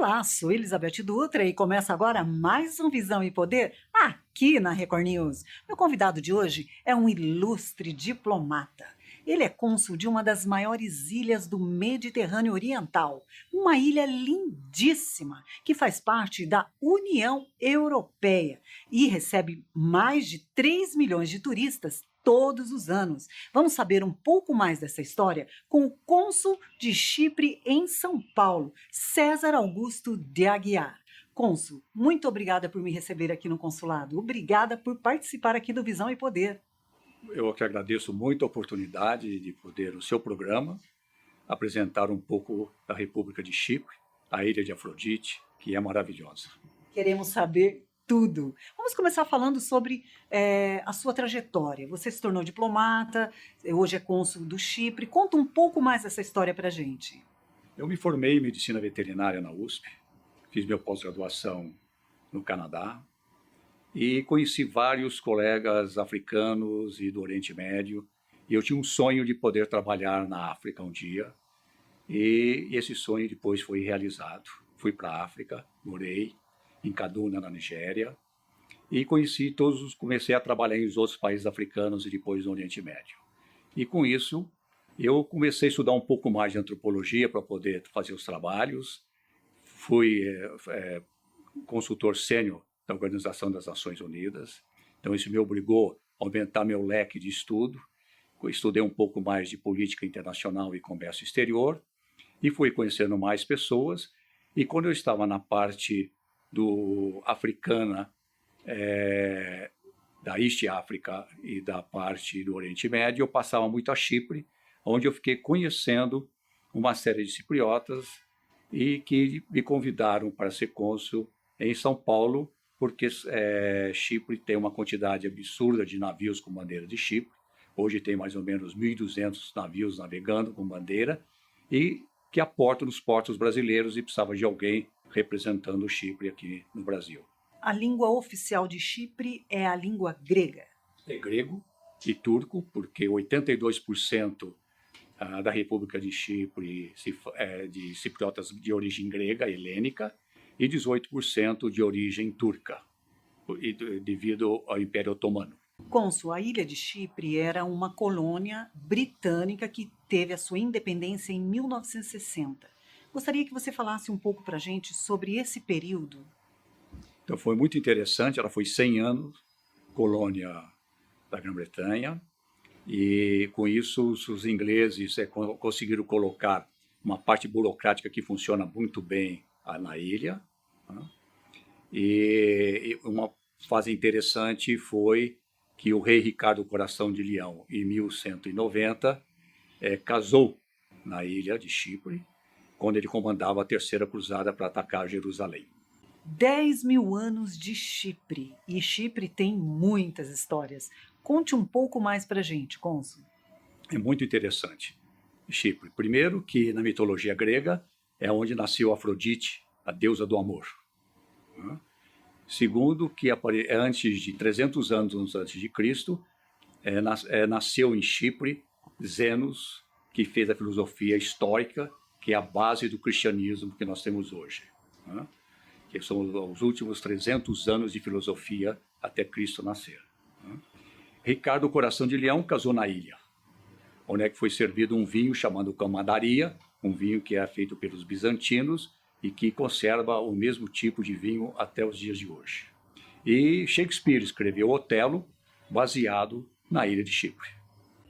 Olá, sou Elizabeth Dutra e começa agora mais um Visão e Poder aqui na Record News. Meu convidado de hoje é um ilustre diplomata. Ele é cônsul de uma das maiores ilhas do Mediterrâneo Oriental, uma ilha lindíssima que faz parte da União Europeia e recebe mais de 3 milhões de turistas todos os anos. Vamos saber um pouco mais dessa história com o cônsul de Chipre em São Paulo, César Augusto de Aguiar. Cônsul, muito obrigada por me receber aqui no consulado. Obrigada por participar aqui do Visão e Poder. Eu que agradeço muito a oportunidade de poder, no seu programa, apresentar um pouco da República de Chipre, a ilha de Afrodite, que é maravilhosa. Queremos saber tudo. Vamos começar falando sobre a sua trajetória. Você se tornou diplomata, hoje é cônsul do Chipre. Conta um pouco mais dessa história para a gente. Eu me formei em Medicina Veterinária na USP, fiz minha pós-graduação no Canadá e conheci vários colegas africanos e do Oriente Médio. E eu tinha um sonho de poder trabalhar na África um dia. E esse sonho depois foi realizado. Fui para a África, morei em Kaduna, na Nigéria, e comecei a trabalhar em outros países africanos e depois no Oriente Médio. E com isso, eu comecei a estudar um pouco mais de antropologia para poder fazer os trabalhos. Fui consultor sênior da Organização das Nações Unidas, então isso me obrigou a aumentar meu leque de estudo. Eu estudei um pouco mais de política internacional e comércio exterior, e fui conhecendo mais pessoas, e quando eu estava na parte africana, da East África e da parte do Oriente Médio, eu passava muito a Chipre, onde eu fiquei conhecendo uma série de cipriotas e que me convidaram para ser cônsul em São Paulo, porque Chipre tem uma quantidade absurda de navios com bandeira de Chipre. Hoje tem mais ou menos 1.200 navios navegando com bandeira e que aportam nos portos brasileiros e precisava de alguém representando o Chipre aqui no Brasil. A língua oficial de Chipre é a língua grega. É grego e turco, porque 82% da República de Chipre de cipriotas de origem grega, helênica, e 18% de origem turca, devido ao Império Otomano. Cônsul, a ilha de Chipre era uma colônia britânica que teve a sua independência em 1960. Gostaria que você falasse um pouco para a gente sobre esse período. Então foi muito interessante, ela foi 100 anos, colônia da Grã-Bretanha, e com isso os ingleses conseguiram colocar uma parte burocrática que funciona muito bem na ilha. E uma fase interessante foi que o rei Ricardo Coração de Leão, em 1190, casou na ilha de Chipre, quando ele comandava a Terceira Cruzada para atacar Jerusalém. 10 mil anos de Chipre, e Chipre tem muitas histórias. Conte um pouco mais para a gente, cônsul. É muito interessante. Chipre, primeiro que na mitologia grega é onde nasceu Afrodite, a deusa do amor. Segundo que antes de 300 anos antes de Cristo, nasceu em Chipre Zenos, que fez a filosofia estoica, que é a base do cristianismo que nós temos hoje. Que são os últimos 300 anos de filosofia até Cristo nascer. Ricardo Coração de Leão casou na ilha, onde foi servido um vinho chamado camadaria, um vinho que é feito pelos bizantinos e que conserva o mesmo tipo de vinho até os dias de hoje. E Shakespeare escreveu Otelo, baseado na ilha de Chipre.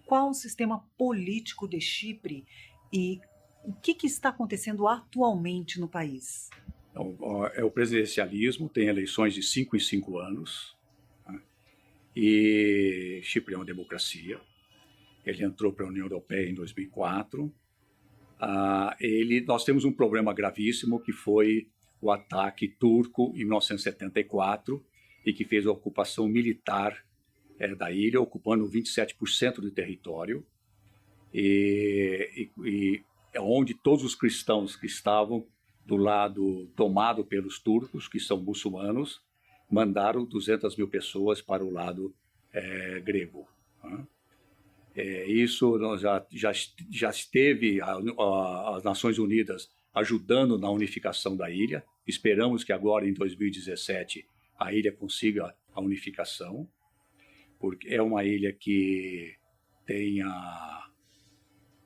Qual o sistema político de Chipre e o que está acontecendo atualmente no país? Então, é o presidencialismo, tem eleições de 5 em 5 anos, e Chipre é uma democracia. Ele entrou para a União Europeia em 2004. Nós temos um problema gravíssimo, que foi o ataque turco em 1974, e que fez a ocupação militar da ilha, ocupando 27% do território, e onde todos os cristãos que estavam do lado tomado pelos turcos, que são muçulmanos, mandaram 200 mil pessoas para o lado grego. Isso já esteve, as Nações Unidas ajudando na unificação da ilha. Esperamos que agora, em 2017, a ilha consiga a unificação, porque é uma ilha que tem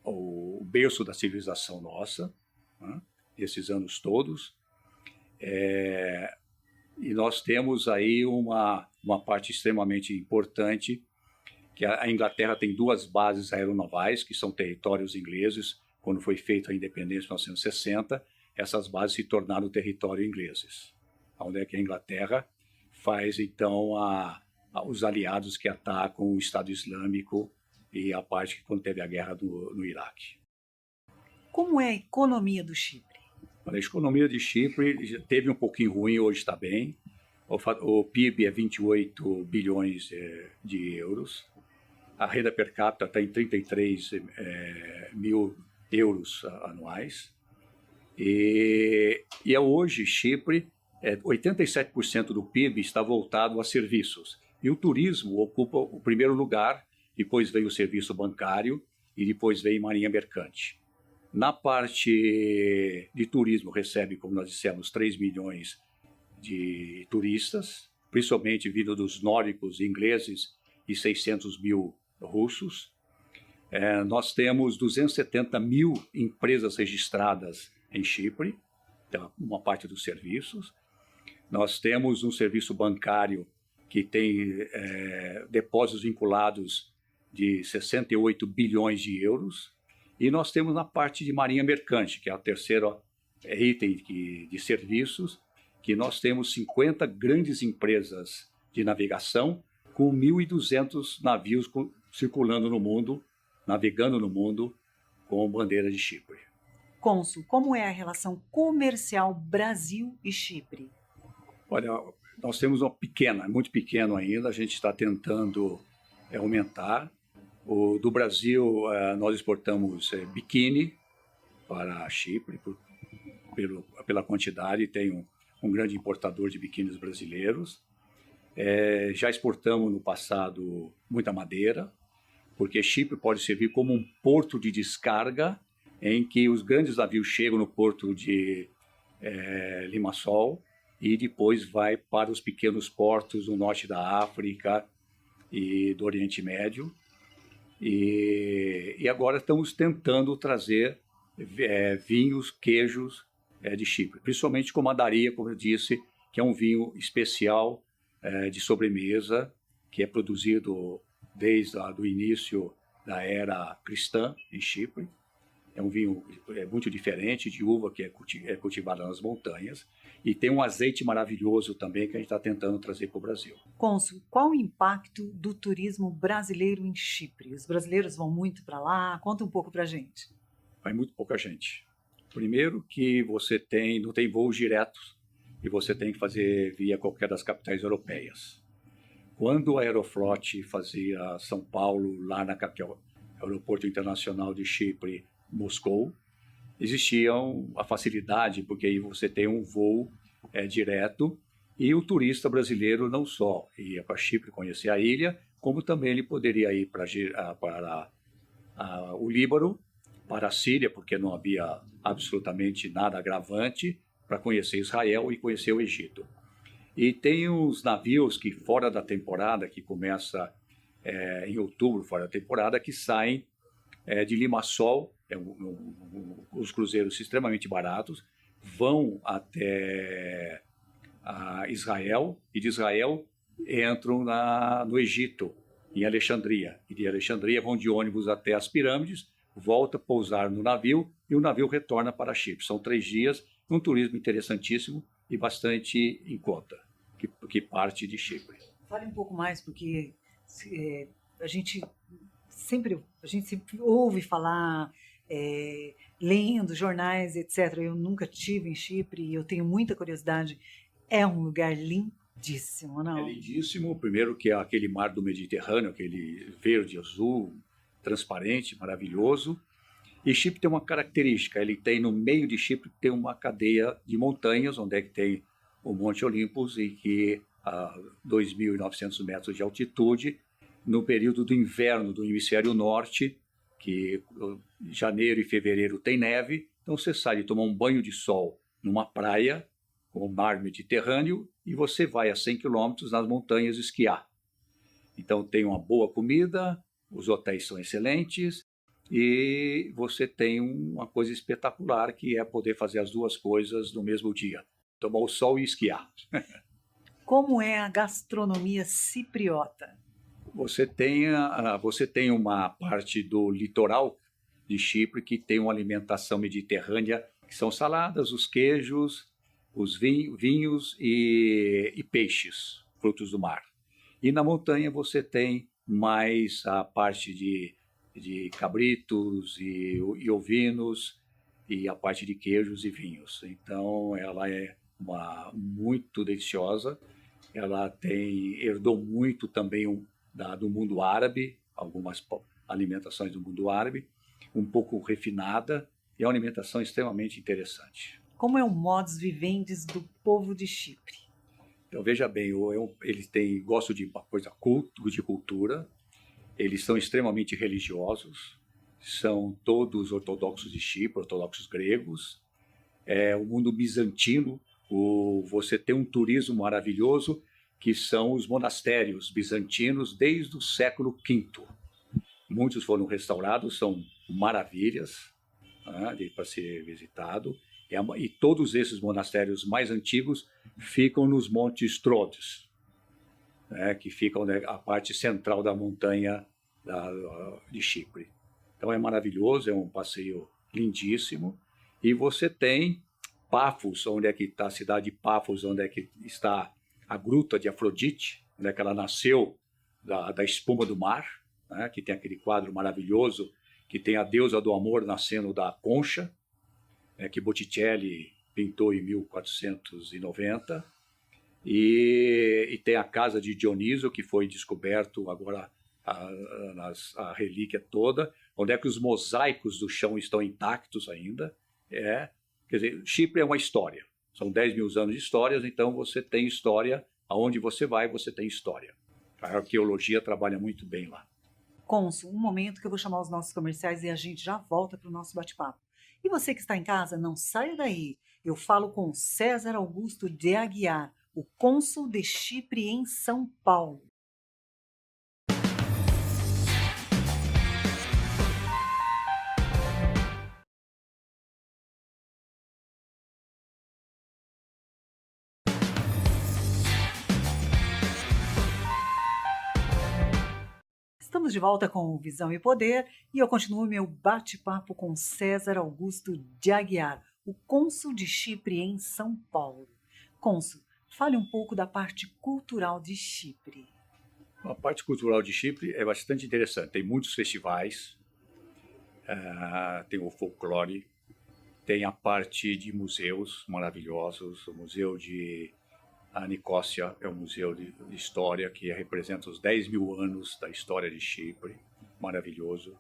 o berço da civilização nossa, né, esses anos todos. E nós temos aí uma parte extremamente importante, que a Inglaterra tem 2 bases aeronavais, que são territórios ingleses. Quando foi feita a independência em 1960, essas bases se tornaram território ingleses, onde é que a Inglaterra faz, então, os aliados que atacam o Estado Islâmico e a parte que quando teve a guerra no Iraque. Como é a economia do Chipre? A economia de Chipre teve um pouquinho ruim, hoje está bem. O PIB é 28 bilhões de euros. A renda per capita está em 33 mil euros anuais. E hoje, Chipre, 87% do PIB está voltado a serviços. E o turismo ocupa o primeiro lugar, depois vem o serviço bancário e depois vem marinha mercante. Na parte de turismo, recebe, como nós dissemos, 3 milhões de turistas, principalmente vindo dos nórdicos ingleses e 600 mil russos. Nós temos 270 mil empresas registradas em Chipre, uma parte dos serviços. Nós temos um serviço bancário que tem depósitos vinculados de 68 bilhões de euros. E nós temos na parte de marinha mercante, que é o terceiro item de serviços, que nós temos 50 grandes empresas de navegação com 1.200 navios circulando no mundo, navegando no mundo com bandeira de Chipre. Cônsul, como é a relação comercial Brasil e Chipre? Olha, nós temos uma pequena, muito pequeno ainda, a gente está tentando aumentar. Do Brasil, nós exportamos biquíni para Chipre, pela quantidade, tem um grande importador de biquínis brasileiros. Já exportamos no passado muita madeira, porque Chipre pode servir como um porto de descarga, em que os grandes navios chegam no porto de Limassol e depois vai para os pequenos portos do norte da África e do Oriente Médio. E agora estamos tentando trazer vinhos, queijos de Chipre, principalmente Commandaria, como eu disse, que é um vinho especial de sobremesa, que é produzido desde o início da era cristã em Chipre. É um vinho muito diferente, de uva que é cultivada nas montanhas. E tem um azeite maravilhoso também que a gente está tentando trazer para o Brasil. Cônsul, qual o impacto do turismo brasileiro em Chipre? Os brasileiros vão muito para lá? Conta um pouco para a gente. Vai muito pouca gente. Primeiro que você não tem voos diretos e você tem que fazer via qualquer das capitais europeias. Quando a Aeroflot fazia São Paulo, lá na capital, Aeroporto Internacional de Chipre, Moscou, existia a facilidade, porque aí você tem um voo direto e o turista brasileiro não só ia para Chipre conhecer a ilha, como também ele poderia ir para o Líbano, para a Síria, porque não havia absolutamente nada agravante, para conhecer Israel e conhecer o Egito. E tem uns navios que fora da temporada, que começa em outubro, fora da temporada, que saem de Limassol, os cruzeiros extremamente baratos, vão até Israel, e de Israel entram no Egito, em Alexandria. E de Alexandria vão de ônibus até as pirâmides, volta a pousar no navio, e o navio retorna para Chipre. São 3 dias, um turismo interessantíssimo e bastante em conta, que parte de Chipre. Fale um pouco mais, porque a gente sempre ouve falar, lendo jornais, etc. Eu nunca tive em Chipre e eu tenho muita curiosidade. É um lugar lindíssimo, não? É lindíssimo. Primeiro que é aquele mar do Mediterrâneo, aquele verde, azul, transparente, maravilhoso. E Chipre tem uma característica. Ele tem, no meio de Chipre, tem uma cadeia de montanhas, onde é que tem o Monte Olympus, e que a 2.900 metros de altitude, no período do inverno do hemisfério norte, que janeiro e fevereiro tem neve, Então você sai de tomar um banho de sol numa praia, com o mar Mediterrâneo, e você vai a 100 quilômetros nas montanhas esquiar. Então tem uma boa comida, os hotéis são excelentes, e você tem uma coisa espetacular, que é poder fazer as duas coisas no mesmo dia. Tomar o sol e esquiar. Como é a gastronomia cipriota? Você tem uma parte do litoral de Chipre que tem uma alimentação mediterrânea, que são saladas, os queijos, os vinhos e peixes, frutos do mar. E na montanha você tem mais a parte de cabritos e ovinos, e a parte de queijos e vinhos. Então ela é muito deliciosa. Ela herdou muito também do mundo árabe, algumas alimentações do mundo árabe, um pouco refinada, e é uma alimentação extremamente interessante. Como é o modus vivendi do povo de Chipre? Então, veja bem, eles gostam de uma coisa de cultura, eles são extremamente religiosos, são todos ortodoxos de Chipre, ortodoxos gregos. O mundo bizantino, você tem um turismo maravilhoso, que são os monastérios bizantinos desde o século V. Muitos foram restaurados, são maravilhas, né, para ser visitado. E todos esses monastérios mais antigos ficam nos Montes Troades, né, que ficam a parte central da montanha de Chipre. Então é maravilhoso, é um passeio lindíssimo. E você tem Pafos, onde é que está a cidade de Pafos, onde é que está a gruta de Afrodite, onde é que ela nasceu da espuma do mar, né, que tem aquele quadro maravilhoso, que tem a deusa do amor nascendo da concha, que Botticelli pintou em 1490, e tem a casa de Dioniso, que foi descoberto agora a relíquia toda, onde é que os mosaicos do chão estão intactos ainda. Quer dizer, Chipre é uma história, são 10 mil anos de histórias, então você tem história, aonde você vai, você tem história. A arqueologia trabalha muito bem lá. Cônsul, um momento que eu vou chamar os nossos comerciais e a gente já volta para o nosso bate-papo. E você que está em casa, não saia daí. Eu falo com César Augusto de Aguiar, o cônsul de Chipre em São Paulo. Estamos de volta com Visão e Poder e eu continuo meu bate-papo com César Augusto de Aguiar, o cônsul de Chipre em São Paulo. Cônsul, fale um pouco da parte cultural de Chipre. A parte cultural de Chipre é bastante interessante. Tem muitos festivais, tem o folclore, tem a parte de museus maravilhosos. O Museu de Nicósia é um museu de história que representa os 10 mil anos da história de Chipre, maravilhoso.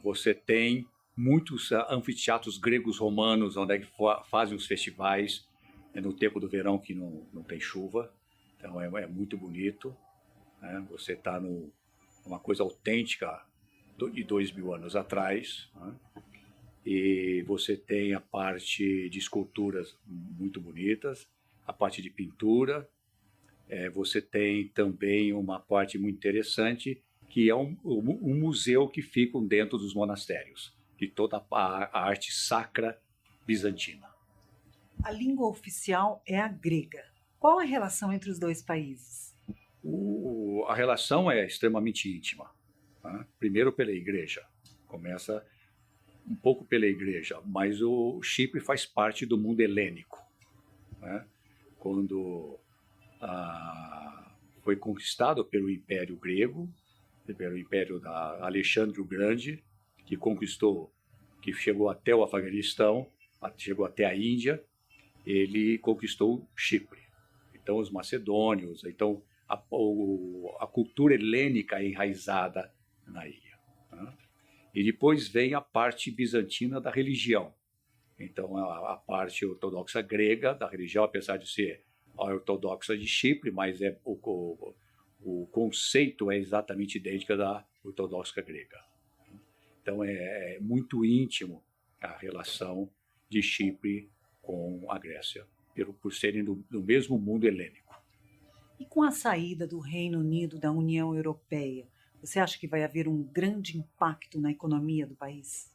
Você tem muitos anfiteatros gregos romanos, onde é que fazem os festivais no tempo do verão, que não tem chuva, então é muito bonito, né? Você está numa coisa autêntica de 2 mil anos atrás, né? E você tem a parte de esculturas muito bonitas, a parte de pintura. Você tem também uma parte muito interessante, que é um museu que fica dentro dos monastérios, de toda a arte sacra bizantina. A língua oficial é a grega. Qual a relação entre os dois países? A relação é extremamente íntima, né? Primeiro pela igreja, começa um pouco pela igreja, mas o Chipre faz parte do mundo helênico, né? Quando foi conquistado pelo Império Grego, pelo Império da Alexandre o Grande, que chegou até o Afeganistão, chegou até a Índia, ele conquistou Chipre. Então os macedônios, então a cultura helênica é enraizada na ilha, né? E depois vem a parte bizantina da religião. Então, a parte ortodoxa grega da religião, apesar de ser a ortodoxa de Chipre, mas o conceito é exatamente idêntico da ortodoxa grega. Então, é muito íntimo a relação de Chipre com a Grécia, por serem do mesmo mundo helênico. E com a saída do Reino Unido da União Europeia, você acha que vai haver um grande impacto na economia do país?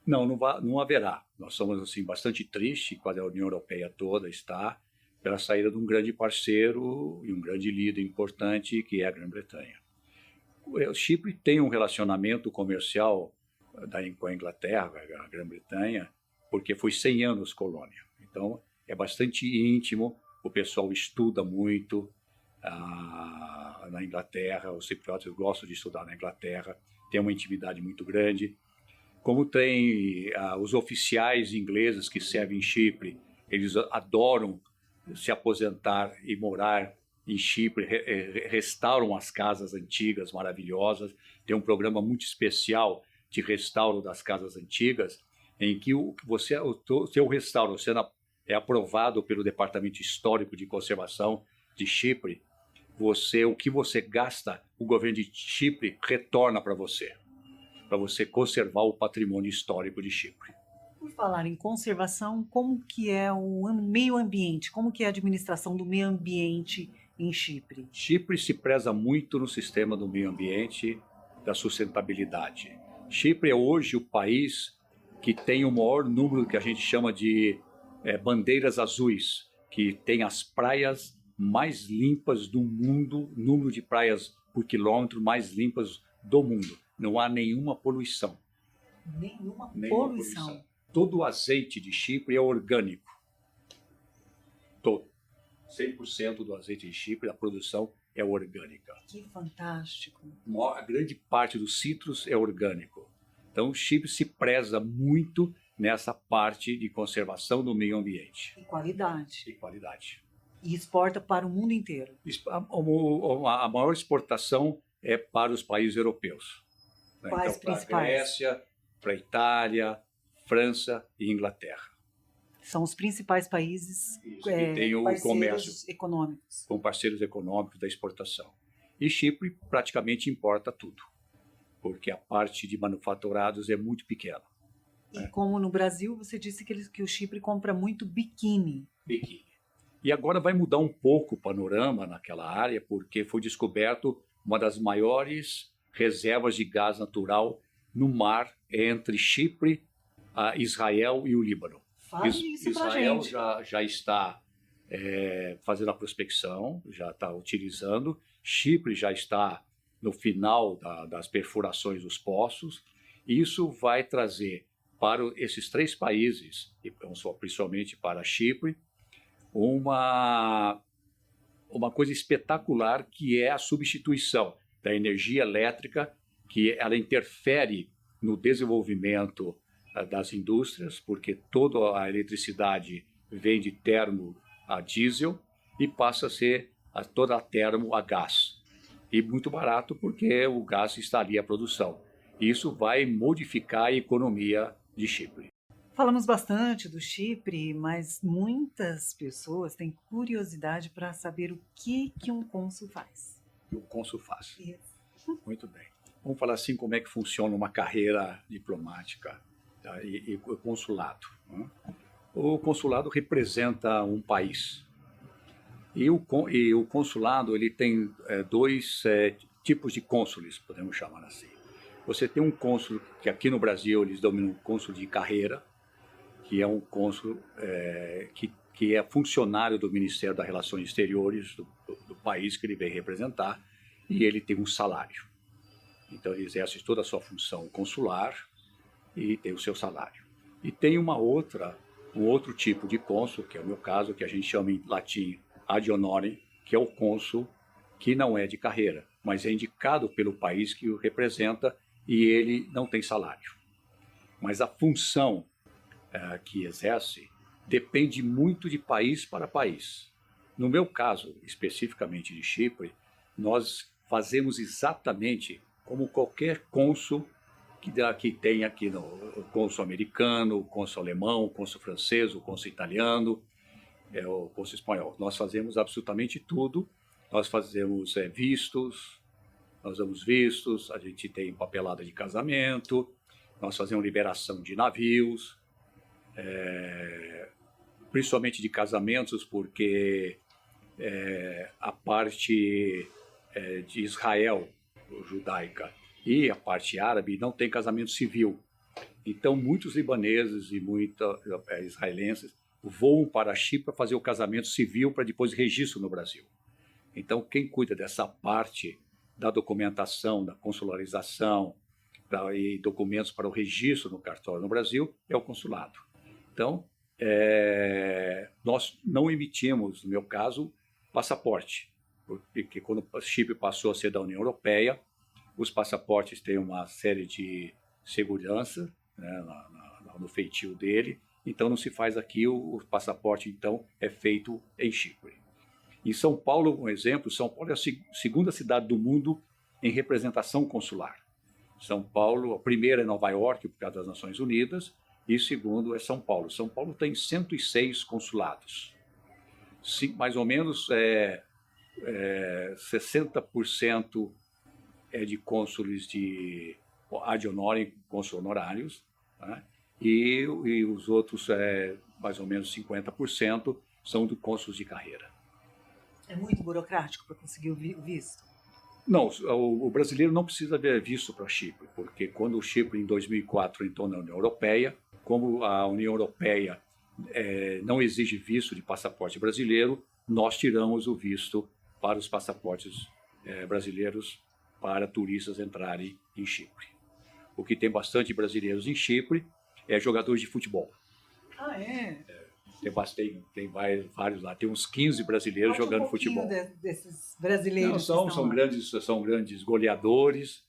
Não haverá. Nós somos assim, bastante tristes quando a União Europeia toda está pela saída de um grande parceiro e um grande líder importante, que é a Grã-Bretanha. O Chipre tem um relacionamento comercial com a Inglaterra, a Grã-Bretanha, porque foi 100 anos colônia. Então, é bastante íntimo, o pessoal estuda muito na Inglaterra, os cipriotas gostam de estudar na Inglaterra, tem uma intimidade muito grande. Como tem os oficiais ingleses que servem em Chipre, eles adoram se aposentar e morar em Chipre, restauram as casas antigas maravilhosas. Tem um programa muito especial de restauro das casas antigas, em que o seu restauro é aprovado pelo Departamento Histórico de Conservação de Chipre. O que você gasta, o governo de Chipre retorna para você conservar o patrimônio histórico de Chipre. Por falar em conservação, como que é o meio ambiente? Como que é a administração do meio ambiente em Chipre? Chipre se preza muito no sistema do meio ambiente, da sustentabilidade. Chipre é hoje o país que tem o maior número que a gente chama de bandeiras azuis, que tem as praias mais limpas do mundo, número de praias por quilômetro mais limpas do mundo. Não há nenhuma poluição. Nenhuma poluição. Todo o azeite de Chipre é orgânico. Todo. 100% do azeite de Chipre, a produção é orgânica. Que fantástico. A grande parte dos citros é orgânico. Então, Chipre se preza muito nessa parte de conservação do meio ambiente. E qualidade. E qualidade. E exporta para o mundo inteiro. A maior exportação é para os países europeus. Quais então, principais? Para a Grécia, para a Itália, França e Inglaterra. São os principais países que tem o comércio econômicos. Com parceiros econômicos da exportação. E Chipre praticamente importa tudo, porque a parte de manufaturados é muito pequena. E como no Brasil, você disse que o Chipre compra muito biquíni. Biquíni. E agora vai mudar um pouco o panorama naquela área, porque foi descoberto uma das maiores reservas de gás natural no mar entre Chipre, Israel e o Líbano. Fale isso pra Israel gente. já está fazendo a prospecção, já está utilizando. Chipre já está no final das perfurações dos poços. Isso vai trazer para esses três países, e principalmente para Chipre, uma coisa espetacular, que é a substituição da energia elétrica, que ela interfere no desenvolvimento das indústrias, porque toda a eletricidade vem de termo a diesel e passa a ser toda a termo a gás. E muito barato, porque o gás está ali à produção. Isso vai modificar a economia de Chipre. Falamos bastante do Chipre, mas muitas pessoas têm curiosidade para saber o que um cônsul faz. O que o cônsul faz. Isso. Muito bem. Vamos falar assim como é que funciona uma carreira diplomática, tá? E o consulado. Né? O consulado representa um país. E o consulado ele tem dois tipos de cônsules, podemos chamar assim. Você tem um cônsul, que aqui no Brasil eles denominam cônsul de carreira, que é um cônsul que é funcionário do Ministério das Relações Exteriores do país que ele vem representar, e ele tem um salário. Então ele exerce toda a sua função consular e tem o seu salário. E tem um outro tipo de cônsul, que é o meu caso, que a gente chama em latim ad honorem, que é o cônsul que não é de carreira, mas é indicado pelo país que o representa, e ele não tem salário. Mas a função que exerce depende muito de país para país. No meu caso, especificamente de Chipre, nós fazemos exatamente como qualquer cônsul que tem aqui, o cônsul americano, o cônsul alemão, o cônsul francês, o cônsul italiano, o cônsul espanhol. Nós fazemos absolutamente tudo. Nós fazemos vistos, a gente tem papelada de casamento, nós fazemos liberação de navios, principalmente de casamentos, porque a parte de Israel, judaica, e a parte árabe não tem casamento civil. Então, muitos libaneses e muitos israelenses voam para Chipre para fazer o casamento civil para depois registro no Brasil. Então, quem cuida dessa parte da documentação, da consularização e documentos para o registro no cartório no Brasil é o consulado. Então, nós não emitimos, no meu caso, passaporte, porque quando Chipre passou a ser da União Europeia, os passaportes têm uma série de segurança, né, no feitio dele, então não se faz aqui, o passaporte então é feito em Chipre. Em São Paulo, um exemplo, São Paulo é a segunda cidade do mundo em representação consular. São Paulo, a primeira é Nova York, por causa das Nações Unidas, e o segundo é São Paulo. São Paulo tem 106 consulados. Mais ou menos 60% é de cônsules de ad honorem, cônsul honorários, né? E os outros, mais ou menos 50%, são de cônsules de carreira. É muito burocrático para conseguir o visto? Não, o brasileiro não precisa de visto para Chipre, porque quando o Chipre, em 2004, entrou na União Europeia, como a União Europeia não exige visto de passaporte brasileiro, nós tiramos o visto para os passaportes brasileiros para turistas entrarem em Chipre. O que tem bastante brasileiros em Chipre é jogadores de futebol. Ah, é? Tem vários lá, tem uns 15 brasileiros jogando futebol. Desses brasileiros. Não, são grandes goleadores,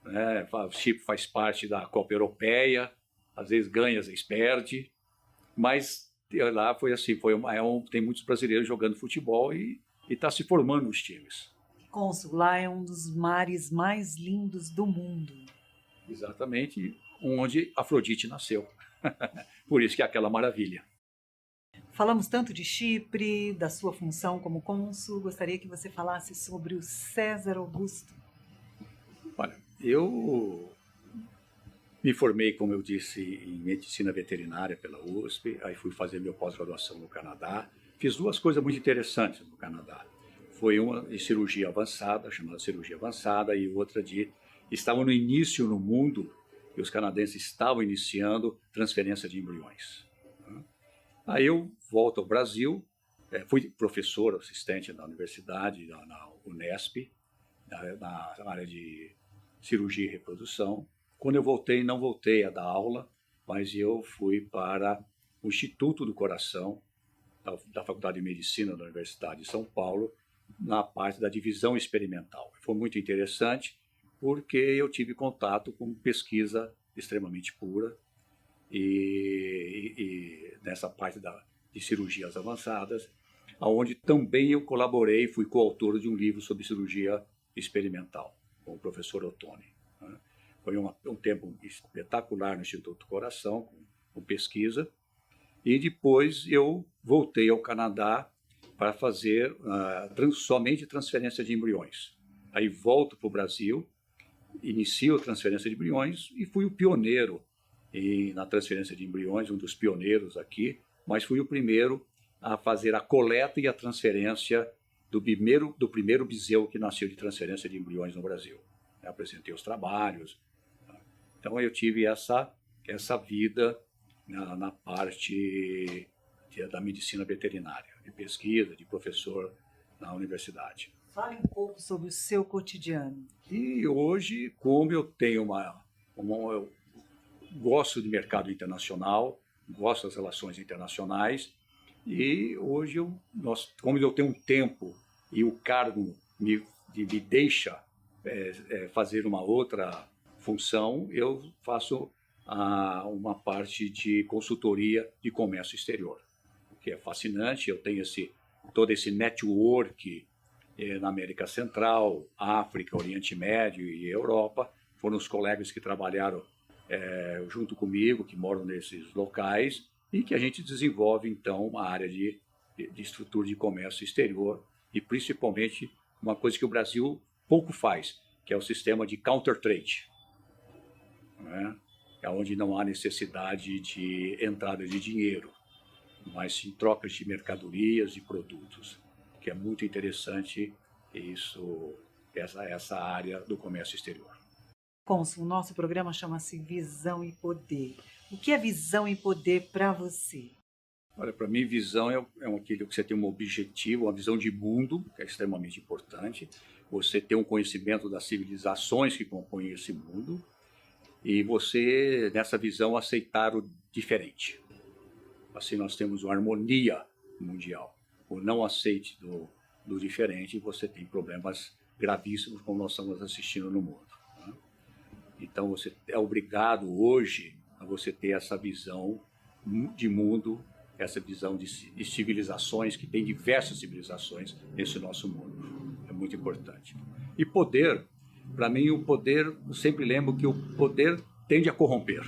né? O Chipre faz parte da Copa Europeia, às vezes ganha, às vezes perde, mas lá foi assim, tem muitos brasileiros jogando futebol e está se formando os times. Cônsul, lá é um dos mares mais lindos do mundo. Exatamente, onde Afrodite nasceu. Por isso que é aquela maravilha. Falamos tanto de Chipre, da sua função como cônsul. Gostaria que você falasse sobre o César Augusto. Olha, eu me formei, como eu disse, em medicina veterinária pela USP, aí fui fazer minha pós-graduação no Canadá. Fiz duas coisas muito interessantes no Canadá. Foi uma de cirurgia avançada, chamada cirurgia avançada, e outra estava no início no mundo, e os canadenses estavam iniciando transferência de embriões. Aí eu volto ao Brasil, fui professor assistente na universidade, na Unesp, na área de cirurgia e reprodução. Quando eu voltei, não voltei a dar aula, mas eu fui para o Instituto do Coração, da Faculdade de Medicina da Universidade de São Paulo, na parte da divisão experimental. Foi muito interessante, porque eu tive contato com pesquisa extremamente pura, e nessa parte de cirurgias avançadas, onde também eu colaborei, fui coautor de um livro sobre cirurgia experimental, com o professor Ottoni. Foi um tempo espetacular no Instituto do Coração, com pesquisa, e depois eu voltei ao Canadá para fazer somente transferência de embriões. Aí volto para o Brasil, inicio a transferência de embriões e fui o pioneiro na transferência de embriões, um dos pioneiros aqui, mas fui o primeiro a fazer a coleta e a transferência do primeiro bezerro que nasceu de transferência de embriões no Brasil. Eu apresentei os trabalhos. Então eu tive essa vida na parte da medicina veterinária, de pesquisa, de professor na universidade. Fale um pouco sobre o seu cotidiano. E hoje, como eu tenho eu gosto de mercado internacional, gosto das relações internacionais, e hoje, como eu tenho um tempo e o cargo me deixa fazer uma outra função, eu faço uma parte de consultoria de comércio exterior, o que é fascinante. Eu tenho todo esse network na América Central, África, Oriente Médio e Europa. Foram os colegas que trabalharam junto comigo, que moram nesses locais, e que a gente desenvolve, então, uma área de estrutura de comércio exterior, e principalmente uma coisa que o Brasil pouco faz, que é o sistema de counter trade. onde não há necessidade de entrada de dinheiro, mas sim trocas de mercadorias e produtos, que é muito interessante essa área do comércio exterior. Cônsul, o nosso programa chama-se Visão e Poder. O que é visão e poder para você? Olha, para mim, visão é aquilo que você tem um objetivo, uma visão de mundo, que é extremamente importante. Você ter um conhecimento das civilizações que compõem esse mundo e você, nessa visão, aceitar o diferente. Assim, nós temos uma harmonia mundial. O não aceite do diferente, você tem problemas gravíssimos, como nós estamos assistindo no mundo. Né? Então, você é obrigado hoje a você ter essa visão de mundo, essa visão de civilizações, que tem diversas civilizações nesse nosso mundo. É muito importante. E poder, para mim, o poder, eu sempre lembro que o poder tende a corromper.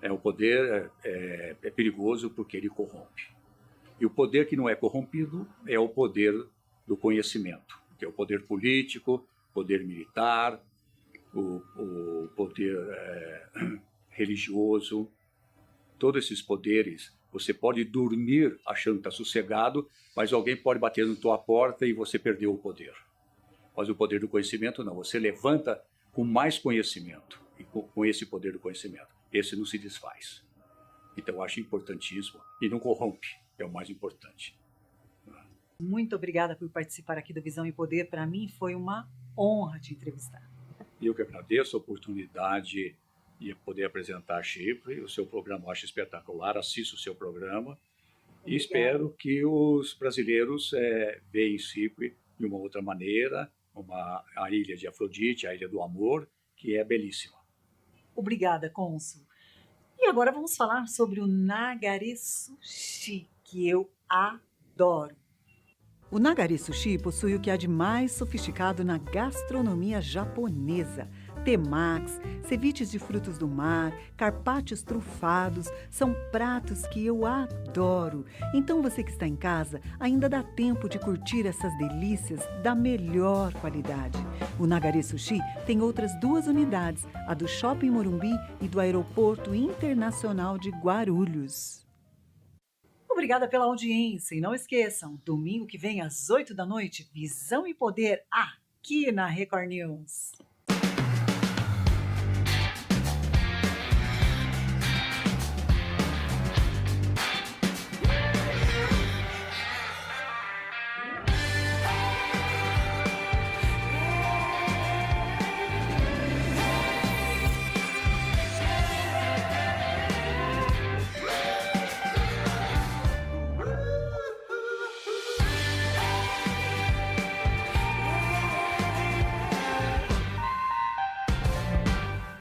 O poder é perigoso porque ele corrompe. E o poder que não é corrompido é o poder do conhecimento, que é o poder político, poder militar, o poder religioso. Todos esses poderes, você pode dormir achando que está sossegado, mas alguém pode bater na tua porta e você perdeu o poder. Mas o poder do conhecimento não, você levanta com mais conhecimento, e com esse poder do conhecimento. Esse não se desfaz. Então eu acho importantíssimo, e não corrompe, é o mais importante. Muito obrigada por participar aqui do Visão e Poder. Para mim foi uma honra te entrevistar. Eu que agradeço a oportunidade de poder apresentar Chipre. O seu programa eu acho espetacular, assisto o seu programa. E espero que os brasileiros vejam Chipre de uma outra maneira, a ilha de Afrodite, a Ilha do Amor, que é belíssima. Obrigada, Cônsul. E agora vamos falar sobre o Nagare Sushi, que eu adoro. O Nagare Sushi possui o que há de mais sofisticado na gastronomia japonesa. Temakis, ceviches de frutos do mar, carpaccios trufados, são pratos que eu adoro. Então você que está em casa, ainda dá tempo de curtir essas delícias da melhor qualidade. O Nagare Sushi tem outras 2 unidades, a do Shopping Morumbi e do Aeroporto Internacional de Guarulhos. Obrigada pela audiência e não esqueçam, domingo que vem às 8 da noite, Visão e Poder aqui na Record News.